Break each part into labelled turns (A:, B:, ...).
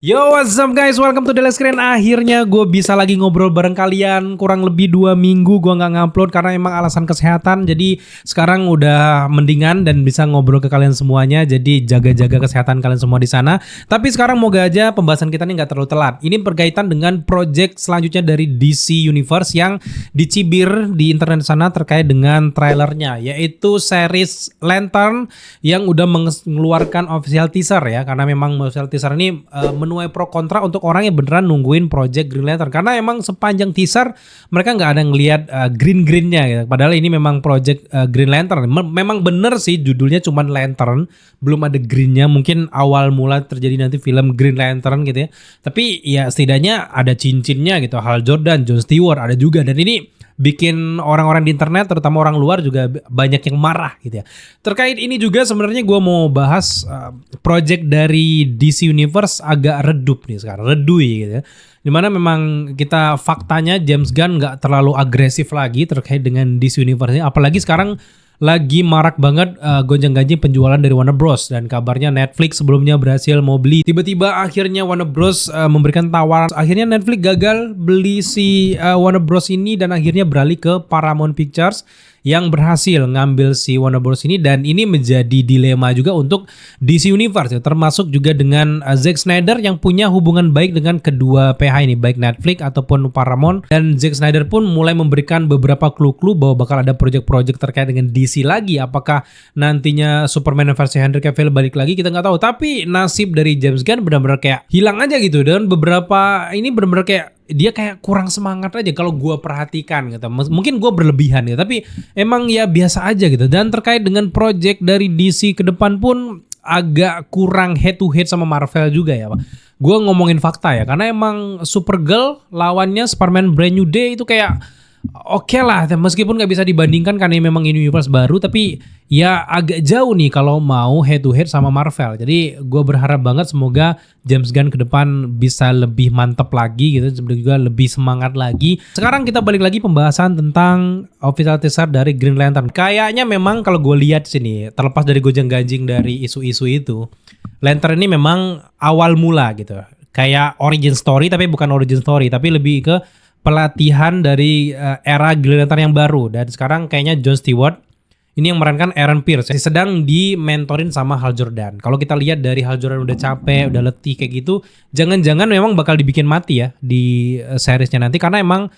A: Yo, what's up guys? Welcome to Daily Screen. Akhirnya gue bisa lagi ngobrol bareng kalian. Kurang lebih 2 minggu gue nggak ngupload karena emang alasan kesehatan. Jadi sekarang udah mendingan dan bisa ngobrol ke kalian semuanya. Jadi jaga-jaga kesehatan kalian semua di sana. Tapi sekarang moga aja pembahasan kita ini nggak terlalu telat. Ini berkaitan dengan project selanjutnya dari DC Universe yang dicibir di internet sana terkait dengan trailernya, yaitu series Lantern yang udah mengeluarkan official teaser ya. Karena memang official teaser ini menuai pro kontra untuk orang yang beneran nungguin project Green Lantern, karena emang sepanjang teaser mereka nggak ada ngelihat green-greennya gitu. Padahal ini memang project Green Lantern. Memang bener sih judulnya cuman Lantern, belum ada greennya. Mungkin awal mula terjadi nanti film Green Lantern gitu ya. Tapi ya setidaknya ada cincinnya gitu. Hal Jordan, John Stewart ada juga, dan ini bikin orang-orang di internet terutama orang luar juga banyak yang marah gitu ya. Terkait ini juga sebenarnya gue mau bahas project dari DC Universe agak redup nih sekarang, redui gitu ya. Dimana memang kita faktanya James Gunn nggak terlalu agresif lagi terkait dengan DC Universe ini. Apalagi sekarang lagi marak banget gonjang-ganjing penjualan dari Warner Bros. Dan kabarnya Netflix sebelumnya berhasil mau beli. Tiba-tiba akhirnya Warner Bros. Memberikan tawaran. Akhirnya Netflix gagal beli si Warner Bros. Ini dan akhirnya beralih ke Paramount Pictures yang berhasil ngambil si Warner Bros. Ini. Dan ini menjadi dilema juga untuk DC Universe ya. Termasuk juga dengan Zack Snyder yang punya hubungan baik dengan kedua PH ini, baik Netflix ataupun Paramount. Dan Zack Snyder pun mulai memberikan beberapa clue-clue bahwa bakal ada project-project terkait dengan DC lagi. Apakah nantinya Superman versi Henry Cavill balik lagi, kita nggak tahu. Tapi nasib dari James Gunn benar-benar kayak hilang aja gitu. Dan beberapa ini benar-benar kayak dia kayak kurang semangat aja kalau gue perhatikan gitu. Mungkin gue berlebihan gitu, tapi emang ya biasa aja gitu. Dan terkait dengan project dari DC ke depan pun agak kurang head to head sama Marvel juga ya Pak. Gue ngomongin fakta ya, karena emang Supergirl lawannya Superman Brand New Day itu kayak oke lah, meskipun nggak bisa dibandingkan karena ini memang universe baru, tapi ya agak jauh nih kalau mau head to head sama Marvel. Jadi gue berharap banget semoga James Gunn ke depan bisa lebih mantep lagi gitu, juga lebih semangat lagi. Sekarang kita balik lagi pembahasan tentang official teaser dari Green Lantern. Kayaknya memang kalau gue lihat sini, terlepas dari gonjang-ganjing dari isu-isu itu, Lantern ini memang awal mula gitu. Kayak origin story, tapi bukan origin story, tapi lebih ke pelatihan dari era Green Lantern yang baru. Dan sekarang kayaknya John Stewart ini yang memerankan Aaron Pierce sedang dimentorin sama Hal Jordan. Kalau kita lihat dari Hal Jordan udah capek, udah letih kayak gitu, jangan-jangan memang bakal dibikin mati ya di seriesnya nanti, karena emang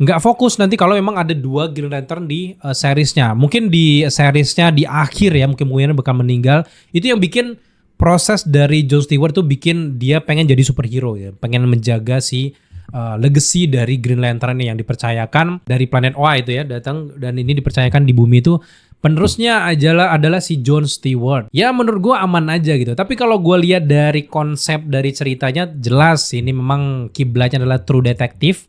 A: nggak fokus nanti kalau memang ada 2 Green Lantern di seriesnya. Mungkin di seriesnya di akhir ya, mungkin bakal meninggal. Itu yang bikin proses dari John Stewart tuh bikin dia pengen jadi superhero ya, pengen menjaga si legacy dari Green Lantern yang dipercayakan dari planet Oa itu ya datang, dan ini dipercayakan di bumi itu penerusnya adalah si John Stewart. Ya menurut gue aman aja gitu. Tapi kalau gue lihat dari konsep dari ceritanya, jelas ini memang kiblatnya adalah true detective,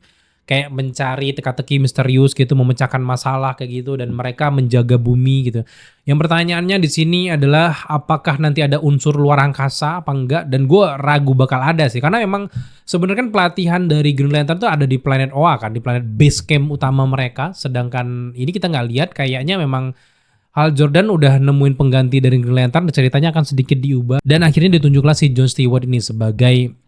A: kayak mencari teka-teki misterius gitu, memecahkan masalah kayak gitu, dan mereka menjaga bumi gitu. Yang pertanyaannya di sini adalah apakah nanti ada unsur luar angkasa apa enggak, dan gue ragu bakal ada sih, karena memang sebenarnya kan pelatihan dari Green Lantern tuh ada di planet Oa kan, di planet base camp utama mereka, sedangkan ini kita nggak lihat. Kayaknya memang Hal Jordan udah nemuin pengganti dari Green Lantern, ceritanya akan sedikit diubah, dan akhirnya ditunjuklah si John Stewart ini sebagai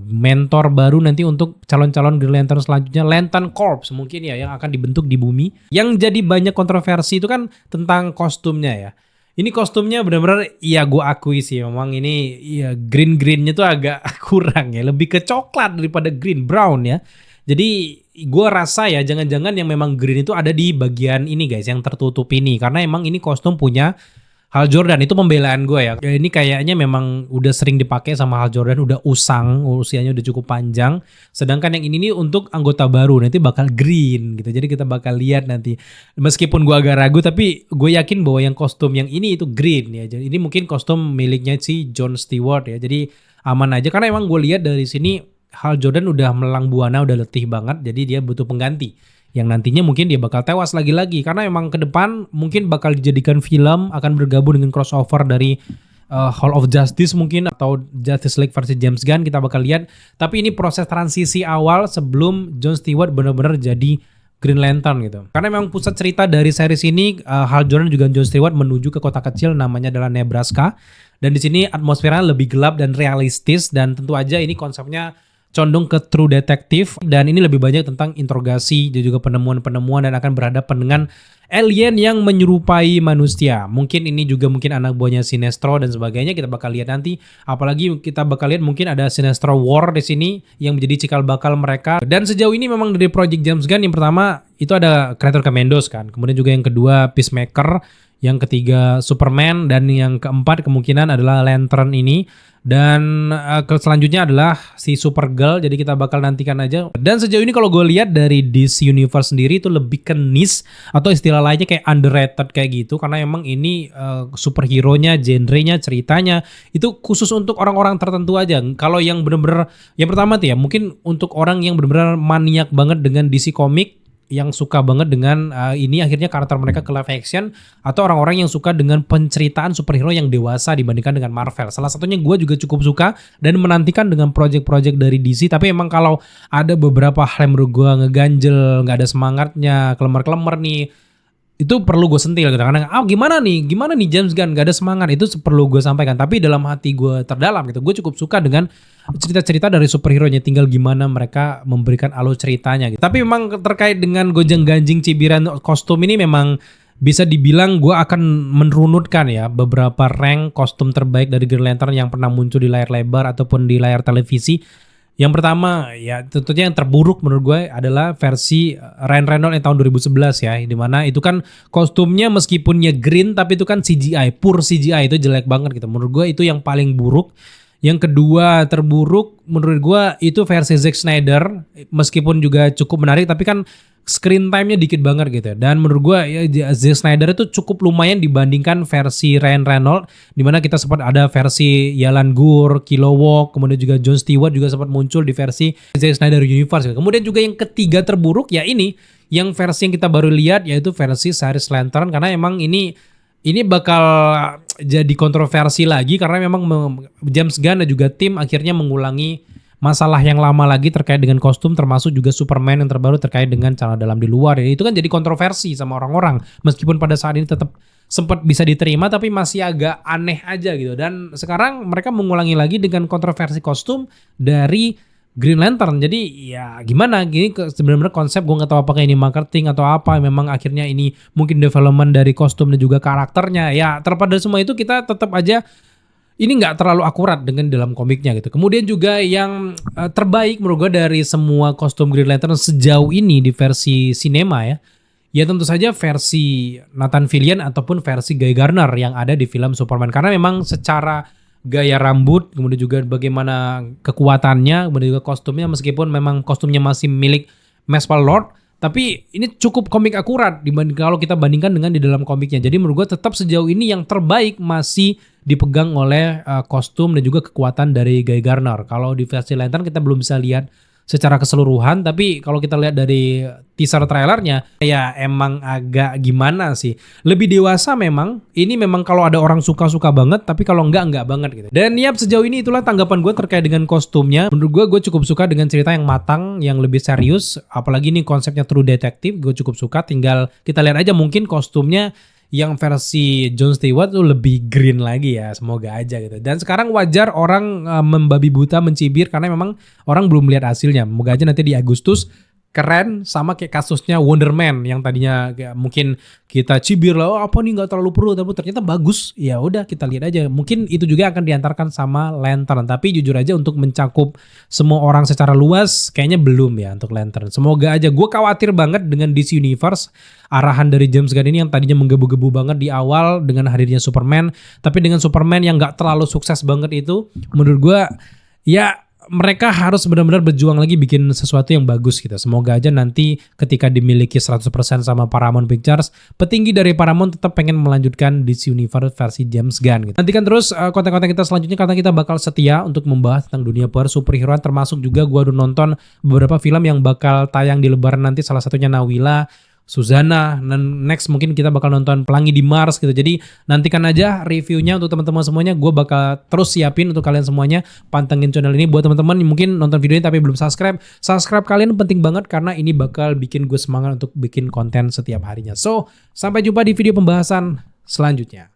A: mentor baru nanti untuk calon-calon Green Lantern selanjutnya, Lantern Corps mungkin ya, yang akan dibentuk di bumi. Yang jadi banyak kontroversi itu kan tentang kostumnya ya. Ini kostumnya benar-benar ya gue akui sih memang ini ya green-greennya tuh agak kurang ya, lebih ke coklat daripada green, brown ya. Jadi gue rasa ya jangan-jangan yang memang green itu ada di bagian ini guys, yang tertutup ini, karena emang ini kostum punya Hal Jordan. Itu pembelaan gue ya. Ini kayaknya memang udah sering dipakai sama Hal Jordan, udah usang, usianya udah cukup panjang. Sedangkan yang ini nih untuk anggota baru, nanti bakal green gitu. Jadi kita bakal lihat nanti. Meskipun gue agak ragu, tapi gue yakin bahwa yang kostum yang ini itu green ya. Jadi ini mungkin kostum miliknya si John Stewart ya. Jadi aman aja, karena emang gue lihat dari sini Hal Jordan udah melang buana, udah letih banget. Jadi dia butuh pengganti yang nantinya mungkin dia bakal tewas lagi-lagi, karena emang ke depan mungkin bakal dijadikan film, akan bergabung dengan crossover dari Hall of Justice mungkin, atau Justice League versi James Gunn, kita bakal lihat. Tapi ini proses transisi awal sebelum John Stewart benar-benar jadi Green Lantern gitu. Karena memang pusat cerita dari series ini, Hal Jordan juga John Stewart menuju ke kota kecil namanya adalah Nebraska. Dan di sini atmosfernya lebih gelap dan realistis, dan tentu aja ini konsepnya condong ke true detektif, dan ini lebih banyak tentang interogasi dan juga penemuan-penemuan, dan akan berhadapan dengan alien yang menyerupai manusia. Mungkin ini juga mungkin anak buahnya Sinestro dan sebagainya, kita bakal lihat nanti. Apalagi kita bakal lihat mungkin ada Sinestro War di sini yang menjadi cikal bakal mereka. Dan sejauh ini memang dari Project James Gunn, yang pertama itu ada Creator Commandos kan. Kemudian juga yang kedua Peacemaker, yang ketiga Superman, dan yang keempat kemungkinan adalah Lantern ini. Dan selanjutnya adalah si Supergirl, jadi kita bakal nantikan aja. Dan sejauh ini kalau gue lihat dari DC Universe sendiri itu lebih ke niche, atau istilah lainnya kayak underrated kayak gitu, karena emang ini superhero-nya, genre-nya, ceritanya itu khusus untuk orang-orang tertentu aja. Kalau yang bener-bener, yang pertama tuh ya mungkin untuk orang yang bener-bener maniak banget dengan DC Comics, yang suka banget dengan ini akhirnya karakter mereka ke live action, atau orang-orang yang suka dengan penceritaan superhero yang dewasa dibandingkan dengan Marvel. Salah satunya gue juga cukup suka dan menantikan dengan project-project dari DC, tapi emang kalau ada beberapa hal yang menurut gue ngeganjel, nggak ada semangatnya, kelemar-kelemar nih, itu perlu gue sentil gitu. Karena gimana nih James Gunn gak ada semangat, itu perlu gue sampaikan. Tapi dalam hati gue terdalam gitu, gue cukup suka dengan cerita-cerita dari superhero-nya, tinggal gimana mereka memberikan alur ceritanya gitu. Tapi memang terkait dengan gonjang-ganjing cibiran kostum ini, memang bisa dibilang gue akan menurunkan ya beberapa rank kostum terbaik dari Green Lantern yang pernah muncul di layar lebar ataupun di layar televisi. Yang pertama ya tentunya yang terburuk menurut gue adalah versi Ryan Reynolds yang tahun 2011 ya, dimana itu kan kostumnya meskipunnya green tapi itu kan CGI, pure CGI, itu jelek banget gitu. Menurut gue itu yang paling buruk. Yang kedua terburuk menurut gue itu versi Zack Snyder, meskipun juga cukup menarik tapi kan screen time-nya dikit banget gitu. Dan menurut gue ya, Zack Snyder itu cukup lumayan dibandingkan versi Ryan Reynolds, dimana kita sempat ada versi Yalan Gur, Kilowog, kemudian juga John Stewart juga sempat muncul di versi Zack Snyder Universe. Kemudian juga yang ketiga terburuk ya ini, yang versi yang kita baru lihat, yaitu versi series Lantern, karena emang ini bakal jadi kontroversi lagi karena memang James Gunn dan juga tim akhirnya mengulangi masalah yang lama lagi terkait dengan kostum, termasuk juga Superman yang terbaru terkait dengan celana dalam di luar. Itu kan jadi kontroversi sama orang-orang, meskipun pada saat ini tetap sempat bisa diterima tapi masih agak aneh aja gitu. Dan sekarang mereka mengulangi lagi dengan kontroversi kostum dari Green Lantern. Jadi ya gimana, gini sebenarnya konsep gue nggak tahu apakah ini marketing atau apa, memang akhirnya ini mungkin development dari kostum dan juga karakternya. Ya terlepas dari semua itu, kita tetap aja ini nggak terlalu akurat dengan dalam komiknya gitu. Kemudian juga yang terbaik menurut gue dari semua kostum Green Lantern sejauh ini di versi sinema ya tentu saja versi Nathan Fillion ataupun versi Guy Gardner yang ada di film Superman. Karena memang secara gaya rambut, kemudian juga bagaimana kekuatannya, kemudian juga kostumnya, meskipun memang kostumnya masih milik Maxwell Lord, tapi ini cukup komik akurat dibanding kalau kita bandingkan dengan di dalam komiknya. Jadi menurut gue tetap sejauh ini yang terbaik masih dipegang oleh kostum dan juga kekuatan dari Guy Gardner. Kalau di versi Lantern kita belum bisa lihat secara keseluruhan, tapi kalau kita lihat dari teaser trailernya ya emang agak gimana sih, lebih dewasa memang. Ini memang kalau ada orang suka banget, tapi kalau enggak banget gitu. Dan sejauh ini itulah tanggapan gue terkait dengan kostumnya. Menurut gue cukup suka dengan cerita yang matang, yang lebih serius, apalagi ini konsepnya true detective, gue cukup suka. Tinggal kita lihat aja mungkin kostumnya yang versi John Stewart tuh lebih green lagi ya, semoga aja gitu. Dan sekarang wajar orang membabi buta, mencibir karena memang orang belum melihat hasilnya. Semoga aja nanti di Agustus keren, sama kayak kasusnya Wonder Man yang tadinya mungkin kita cibir lah, apa nih nggak terlalu perlu, tapi ternyata bagus. Ya udah kita lihat aja. Mungkin itu juga akan diantarkan sama Lantern. Tapi jujur aja untuk mencakup semua orang secara luas kayaknya belum ya untuk Lantern. Semoga aja. Gue khawatir banget dengan DC Universe, arahan dari James Gunn ini yang tadinya menggebu-gebu banget di awal dengan hadirnya Superman, tapi dengan Superman yang nggak terlalu sukses banget itu, menurut gue ya mereka harus benar-benar berjuang lagi bikin sesuatu yang bagus gitu. Semoga aja nanti ketika dimiliki 100% sama Paramount Pictures, petinggi dari Paramount tetap pengen melanjutkan DC Universe versi James Gunn gitu. Nantikan terus konten-konten kita selanjutnya karena kita bakal setia untuk membahas tentang dunia per superhero, termasuk juga gua udah nonton beberapa film yang bakal tayang di Lebaran nanti, salah satunya Nawila, Suzana, dan next mungkin kita bakal nonton Pelangi di Mars gitu. Jadi nantikan aja reviewnya untuk teman-teman semuanya. Gue bakal terus siapin untuk kalian semuanya. Pantengin channel ini. Buat teman-teman yang mungkin nonton video ini tapi belum subscribe, subscribe kalian penting banget karena ini bakal bikin gue semangat untuk bikin konten setiap harinya. So, sampai jumpa di video pembahasan selanjutnya.